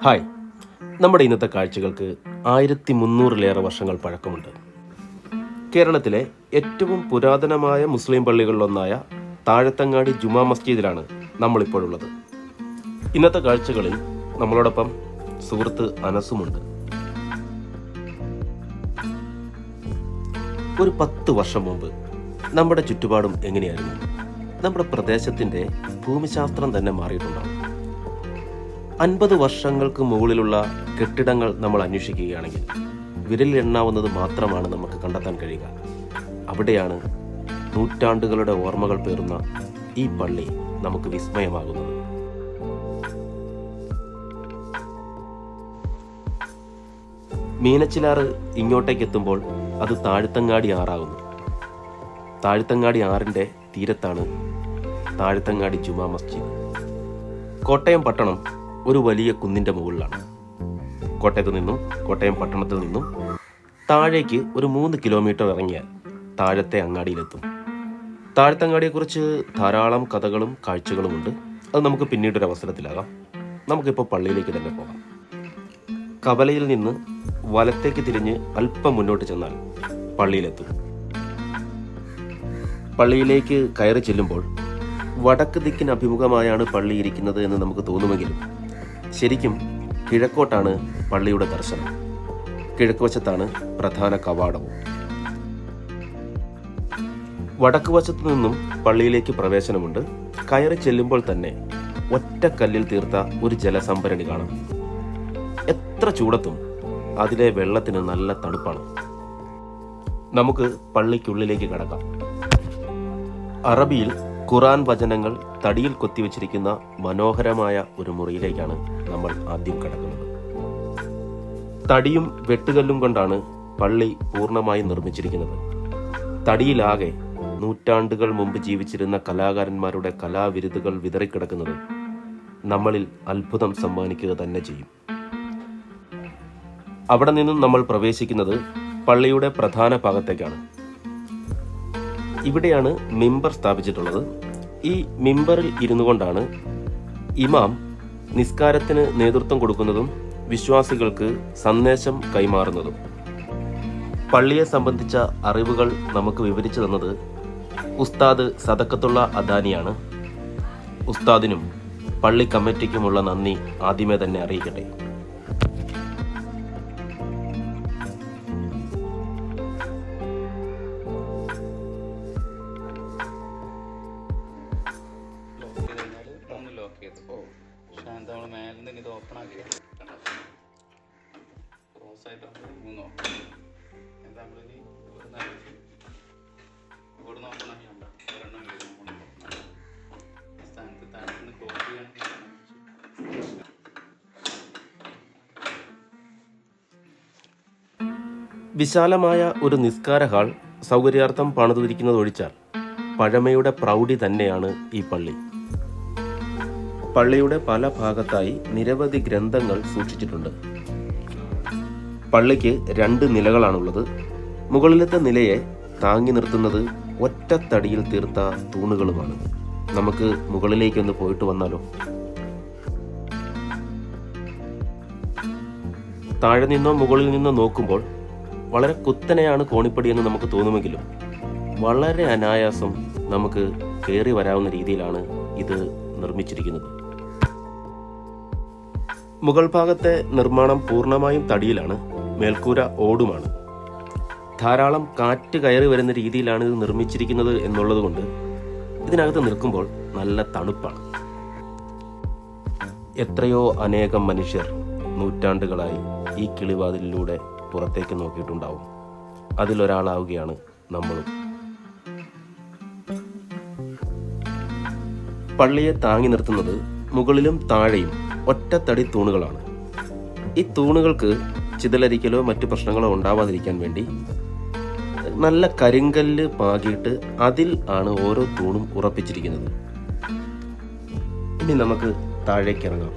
Hi, നമ്മുടെ ഇന്നത്തെ കാഴ്ചകൾക്ക് 1300-ലേറെ വർഷങ്ങൾ പഴക്കമുണ്ട്. കേരളത്തിലെ ഏറ്റവും പുരാതനമായ മുസ്ലിം പള്ളികളിലൊന്നായ താഴത്തങ്ങാടി ജുമാ മസ്ജിദിലാണ് നമ്മളിപ്പോഴുള്ളത്. ഇന്നത്തെ കാഴ്ചകളിൽ നമ്മളോടൊപ്പം സുഹൃത്ത് അനസുമുണ്ട്. ഒരു 10 വർഷം മുമ്പ് നമ്മുടെ ചുറ്റുപാടും എങ്ങനെയായിരുന്നു? നമ്മുടെ പ്രദേശത്തിൻ്റെ ഭൂമിശാസ്ത്രം തന്നെ മാറിയിട്ടുണ്ടാകും. 50 വർഷങ്ങൾക്ക് മുകളിലുള്ള കെട്ടിടങ്ങൾ നമ്മൾ അന്വേഷിക്കുകയാണെങ്കിൽ വിരലിലെണ്ണാവുന്നത് മാത്രമാണ് നമുക്ക് കണ്ടെത്താൻ കഴിയുക. അവിടെയാണ് നൂറ്റാണ്ടുകളുടെ ഓർമ്മകൾ പേറുന്ന ഈ പള്ളി നമുക്ക് വിസ്മയമാകുന്നത്. മീനച്ചിലാറ് ഇങ്ങോട്ടേക്ക് എത്തുമ്പോൾ അത് താഴത്തങ്ങാടി ആറാകുന്നു. താഴത്തങ്ങാടി ആറിൻ്റെ തീരത്താണ് താഴത്തങ്ങാടി ജുമാ മസ്ജിദ്. കോട്ടയം പട്ടണം ഒരു വലിയ കുന്നിൻ്റെ മുകളിലാണ്. കോട്ടയം പട്ടണത്തിൽ നിന്നും താഴേക്ക് ഒരു 3 കിലോമീറ്റർ ഇറങ്ങിയാൽ താഴത്തെ അങ്ങാടിയിലെത്തും. താഴത്തങ്ങാടിയെക്കുറിച്ച് ധാരാളം കഥകളും കാഴ്ചകളുമുണ്ട്. അത് നമുക്ക് പിന്നീടൊരു അവസരത്തിലാകാം. നമുക്കിപ്പോൾ പള്ളിയിലേക്ക് തന്നെ പോകാം. കവലയിൽ നിന്ന് വലത്തേക്ക് തിരിഞ്ഞ് അല്പം മുന്നോട്ട് ചെന്നാൽ പള്ളിയിലെത്തും. പള്ളിയിലേക്ക് കയറി ചെല്ലുമ്പോൾ വടക്ക് ദിക്കിന് അഭിമുഖമായാണ് പള്ളി ഇരിക്കുന്നത് എന്ന് നമുക്ക് തോന്നുമെങ്കിലും ശരിക്കും കിഴക്കോട്ടാണ് പള്ളിയുടെ ദർശനം. കിഴക്ക് വശത്താണ് പ്രധാന കവാടവും. വടക്ക് വശത്തു നിന്നും പള്ളിയിലേക്ക് പ്രവേശനമുണ്ട്. കയറി ചെല്ലുമ്പോൾ തന്നെ ഒറ്റക്കല്ലിൽ തീർത്ത ഒരു ജലസംഭരണി കാണാം. എത്ര ചൂടത്തും അതിലെ വെള്ളത്തിന് നല്ല തണുപ്പാണ്. നമുക്ക് പള്ളിക്കുള്ളിലേക്ക് കടക്കാം. അറബിയിൽ ഖുറാൻ വചനങ്ങൾ തടിയിൽ കൊത്തിവെച്ചിരിക്കുന്ന മനോഹരമായ ഒരു മുറിയിലേക്കാണ് നമ്മൾ ആദ്യം കടക്കുന്നത്. തടിയും വെട്ടുകല്ലും കൊണ്ടാണ് പള്ളി പൂർണ്ണമായി നിർമ്മിച്ചിരിക്കുന്നത്. തടിയിലാകെ നൂറ്റാണ്ടുകൾ മുമ്പ് ജീവിച്ചിരുന്ന കലാകാരന്മാരുടെ കലാവിരുതുകൾ വിതറിക്കിടക്കുന്നത് നമ്മളിൽ അത്ഭുതം സമ്മാനിക്കുക തന്നെ ചെയ്യും. അവിടെ നിന്നും നമ്മൾ പ്രവേശിക്കുന്നത് പള്ളിയുടെ പ്രധാന ഭാഗത്തേക്കാണ്. ഇവിടെയാണ് മിമ്പർ സ്ഥാപിച്ചിട്ടുള്ളത്. ഈ മിമ്പറിൽ ഇരുന്നു കൊണ്ടാണ് ഇമാം നിസ്കാരത്തിന് നേതൃത്വം കൊടുക്കുന്നതും വിശ്വാസികൾക്ക് സന്ദേശം കൈമാറുന്നതും. പള്ളിയെ സംബന്ധിച്ച അറിവുകൾ നമുക്ക് വിവരിച്ചു തന്നത് ഉസ്താദ് സദക്കത്തുള്ള അദാനിയാണ്. ഉസ്താദിനും പള്ളി കമ്മിറ്റിക്കുമുള്ള നന്ദി ആദ്യമേ തന്നെ അറിയിക്കട്ടെ. വിശാലമായ ഒരു നിസ്കാര ഹാൾ സൗകര്യാർത്ഥം പണിതിരിക്കുന്നതൊഴിച്ചാൽ പഴമയുടെ പ്രൗഢി തന്നെയാണ് ഈ പള്ളി. പള്ളിയുടെ പല ഭാഗത്തായി നിരവധി ഗ്രന്ഥങ്ങൾ സൂക്ഷിച്ചിട്ടുണ്ട്. പള്ളിക്ക് 2 നിലകളാണുള്ളത്. മുകളിലത്തെ നിലയെ താങ്ങി നിർത്തുന്നത് ഒറ്റത്തടിയിൽ തീർത്ത തൂണുകളുമാണ്. നമുക്ക് മുകളിലേക്കൊന്ന് പോയിട്ട് വന്നാലോ? താഴെ നിന്നോ മുകളിൽ നിന്നോ നോക്കുമ്പോൾ വളരെ കുത്തനെയാണ് കോണിപ്പടി എന്ന് നമുക്ക് തോന്നുമെങ്കിലും വളരെ അനായാസം നമുക്ക് കയറി വരാവുന്ന രീതിയിലാണ് ഇത് നിർമ്മിച്ചിരിക്കുന്നത്. മുകൾ ഭാഗത്തെ നിർമ്മാണം പൂർണ്ണമായും തടിയിലാണ്. മേൽക്കൂര ഓടുമാണ്. ധാരാളം കാറ്റ് കയറി വരുന്ന രീതിയിലാണ് ഇത് നിർമ്മിച്ചിരിക്കുന്നത് എന്നുള്ളത് കൊണ്ട് ഇതിനകത്ത് നിൽക്കുമ്പോൾ നല്ല തണുപ്പാണ്. എത്രയോ അനേകം മനുഷ്യർ നൂറ്റാണ്ടുകളായി ഈ കിളിവാതിലിലൂടെ പുറത്തേക്ക് നോക്കിയിട്ടുണ്ടാവും. അതിലൊരാളാവുകയാണ് നമ്മളും. പള്ളിയെ താങ്ങി നിർത്തുന്നത് മുകളിലും താഴെയും ഒറ്റത്തടി തൂണുകളാണ്. ഈ തൂണുകൾക്ക് ചിതലരിക്കലോ മറ്റു പ്രശ്നങ്ങളോ ഉണ്ടാവാതിരിക്കാൻ വേണ്ടി നല്ല കരിങ്കല്ല് പാകിയിട്ട് അതിൽ ആണ് ഓരോ തൂണും ഉറപ്പിച്ചിരിക്കുന്നത്. ഇനി നമുക്ക് താഴേക്ക് ഇറങ്ങാം.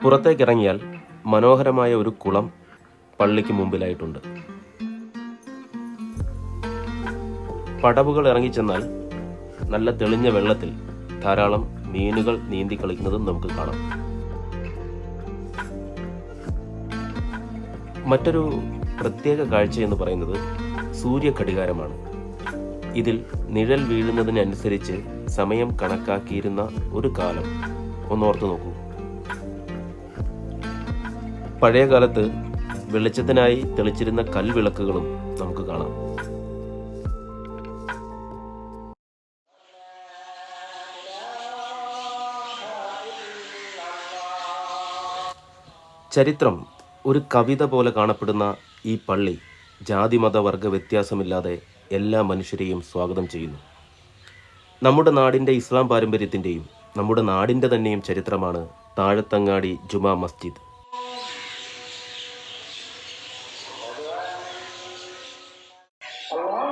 പുറത്തേക്കിറങ്ങിയാൽ മനോഹരമായ ഒരു കുളം പള്ളിക്ക് മുമ്പിലായിട്ടുണ്ട്. പടവുകൾ ഇറങ്ങിച്ചെന്നാൽ നല്ല തെളിഞ്ഞ വെള്ളത്തിൽ ധാരാളം മീനുകൾ നീന്തി കളിക്കുന്നതും നമുക്ക് കാണാം. മറ്റൊരു പ്രത്യേക കാഴ്ച എന്ന് പറയുന്നത് സൂര്യഘടികാരമാണ്. ഇതിൽ നിഴൽ വീഴുന്നതിനനുസരിച്ച് സമയം കണക്കാക്കിയിരുന്ന ഒരു കാലം ഒന്നോർത്ത് നോക്കൂ. പഴയ കാലത്ത് വെളിച്ചത്തിനായി തെളിച്ചിരുന്ന കൽവിളക്കുകളും നമുക്ക് കാണാം. ചരിത്രം ഒരു കവിത പോലെ കാണപ്പെടുന്ന ഈ പള്ളി ജാതിമത വർഗ വ്യത്യാസമില്ലാതെ എല്ലാ മനുഷ്യരെയും സ്വാഗതം ചെയ്യുന്നു. നമ്മുടെ നാടിൻ്റെ ഇസ്ലാം പാരമ്പര്യത്തിൻ്റെയും നമ്മുടെ നാടിൻ്റെ തന്നെയും ചരിത്രമാണ് താഴത്തങ്ങാടി ജുമാ മസ്ജിദ്. Allah